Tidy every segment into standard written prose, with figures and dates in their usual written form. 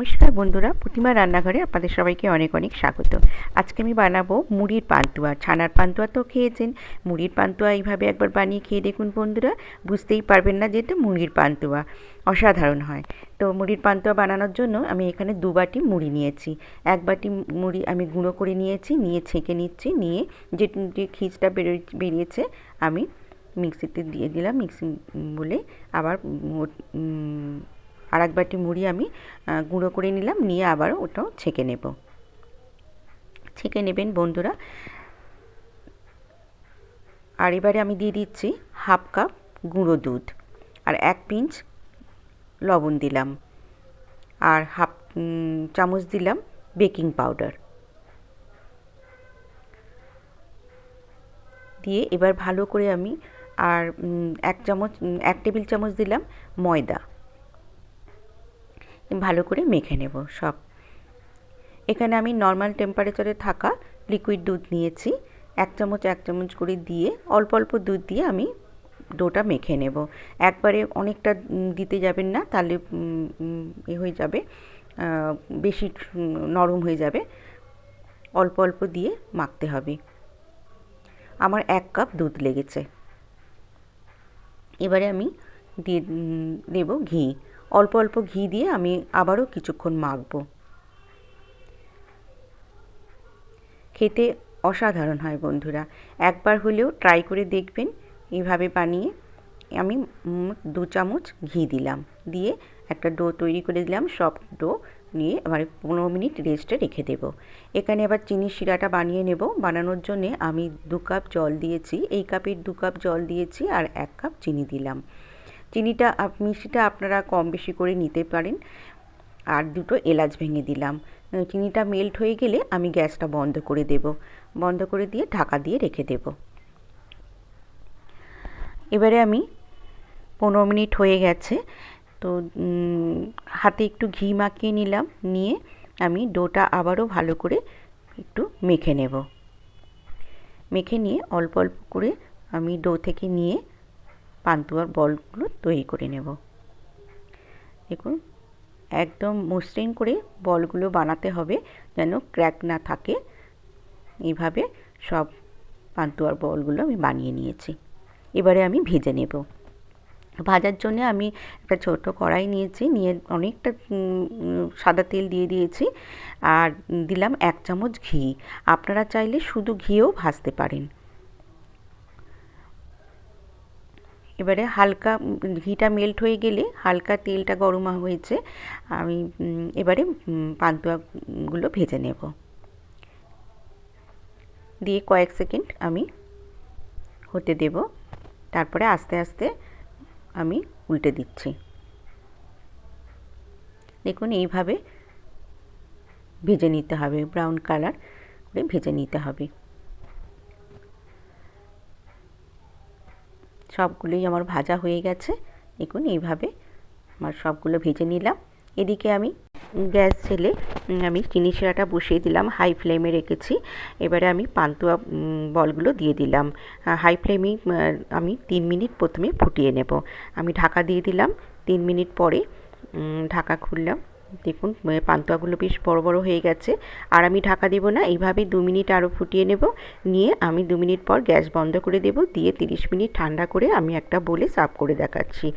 নমস্কার বন্ধুরা, প্রতিমা রান্নাঘরে আপনাদের সবাইকে অনেক অনেক স্বাগত। আজকে আমি বানাবো মুড়ির পান্তুয়া। ছানার পান্তুয়া তো খেয়েছেন, মুড়ির পান্তুয়া এইভাবে একবার বানিয়ে খেয়ে দেখুন বন্ধুরা, বুঝতেই পারবেন না যে এটা মুড়ির পান্তুয়া। অসাধারণ হয়। তো মুড়ির পান্তুয়া বানানোর জন্য আমি এখানে 2 বাটি মুড়ি নিয়েছি। 1 বাটি মুড়ি আমি গুঁড়ো করে নিয়েছি, নিয়ে ছেঁকে নিচ্ছি, নিয়ে যে খিচটা বেরিয়েছে আমি মিক্সিতে দিয়ে দিলাম। মিক্সি বলে আবার আর 1 বাটি মুড়ি আমি গুঁড়ো করে নিলাম, নিয়ে আবার ওটাও ছেঁকে নেব। ছেঁকে নেবেন বন্ধুরা। আর এবারে আমি দিয়ে দিচ্ছি 1/2 কাপ গুঁড়ো দুধ, আর 1 পিঞ্চ লবণ দিলাম, আর 1/2 চামচ দিলাম বেকিং পাউডার দিয়ে এবার ভালো করে আমি আর 1 টেবিল চামচ দিলাম ময়দা, ভালো করে মেখে নেব সব। এখানে আমি নর্মাল টেম্পারেচারে থাকা লিকুইড দুধ নিয়েছি। 1 চামচ করে দিয়ে অল্প অল্প দুধ দিয়ে আমি ডোটা মেখে নেব। একবারে অনেকটা দিতে যাবেন না, তাহলে হয়ে যাবে, বেশি নরম হয়ে যাবে। অল্প অল্প দিয়ে মাখতে হবে। আমার 1 কাপ দুধ লেগেছে। এবারে আমি দিয়ে দেব ঘি। অল্প অল্প ঘি দিয়ে আমি আবারও কিছুক্ষণ মাখবো। খেতে অসাধারণ হয় বন্ধুরা, একবার হলেও ট্রাই করে দেখবেন এইভাবে বানিয়ে। আমি 2 চামচ ঘি দিলাম, দিয়ে একটা ডো তৈরি করে দিলাম। সব ডো নিয়ে এবার 15 মিনিট রেস্টে রেখে দেব। এখানে আবার চিনির শিরাটা বানিয়ে নেব। বানানোর জন্যে আমি 2 কাপ জল দিয়েছি, এই কাপের 2 কাপ জল দিয়েছি, আর 1 কাপ চিনি দিলাম। মিষ্টিটা আপনারা কম বেশি করে নিতে পারেন। আর 2টো এলাচ ভেঙে দিলাম। চিনিটা মেল্ট হয়ে গেলে আমি গ্যাসটা বন্ধ করে দেব। বন্ধ করে দিয়ে ঢাকা দিয়ে রেখে দেব। এবারে আমি 15 মিনিট হয়ে গেছে, তো হাতে একটু ঘি মাখিয়ে নিলাম, নিয়ে আমি ডোটা আবারও ভালো করে একটু মেখে নেব। মেখে নিয়ে অল্প অল্প করে আমি ডো থেকে নিয়ে পান্তুয়ার বলগুলো তৈরি করে নেব। দেখুন, একদম মসৃণ করে বলগুলো বানাতে হবে, যেন ক্র্যাক না থাকে। এইভাবে সব পান্তুয়ার বলগুলো আমি বানিয়ে নিয়েছি। এবারে আমি ভেজে নেব। ভাজার জন্য আমি একটা ছোট কড়াই নিয়েছি, নিয়ে অনেকটা সাদা তেল দিয়ে দিয়েছি, আর দিলাম 1 চামচ ঘি। আপনারা চাইলে শুধু ঘিও ভাজতে পারেন। এবারে হালকা ঘিটা মেল্ট হয়ে গেলে, হালকা তেলটা গরম হয়েছে, আমি এবারে পান্তুয়াগুলো ভেজে নেব। দিয়ে কয়েক সেকেন্ড আমি হতে দেব, তারপরে আস্তে আস্তে আমি উল্টে দিচ্ছি। দেখুন, এইভাবে ভেজে নিতে হবে, ব্রাউন কালার করে ভেজে নিতে হবে। সবগুলোই আমার ভাজা হয়ে গেছে। দেখুন, এইভাবে আমার সবগুলো ভেজে নিলাম। এদিকে আমি গ্যাস জেলে আমি চিনি শিরাটা বসিয়ে দিলাম, হাই ফ্লেমে রেখেছি। এবারে আমি পান্তুয়া বলগুলো দিয়ে দিলাম। হাই ফ্লেমেই আমি 3 মিনিট প্রথমে ফুটিয়ে নেব। আমি ঢাকা দিয়ে দিলাম। 3 মিনিট পরে ঢাকা খুললাম। দেখুন, পান্তুয়াগুলো বেশ বড় বড় হয়ে গেছে। আর আমি ঢাকা দেব না, এইভাবেই 2 মিনিট আরও ফুটিয়ে নেব। নিয়ে আমি 2 মিনিট পর গ্যাস বন্ধ করে দেব, দিয়ে 30 মিনিট ঠান্ডা করে আমি একটা বোলে সার্ভ করে দেখাচ্ছি।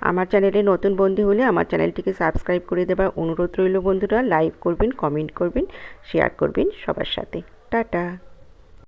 আমার চ্যানেলে নতুন বন্ধু হলে আমার চ্যানেলটিকে সাবস্ক্রাইব করে দেবার অনুরোধ রইল বন্ধুরা। লাইক করবেন, কমেন্ট করবেন, শেয়ার করবেন সবার সাথে। টাটা।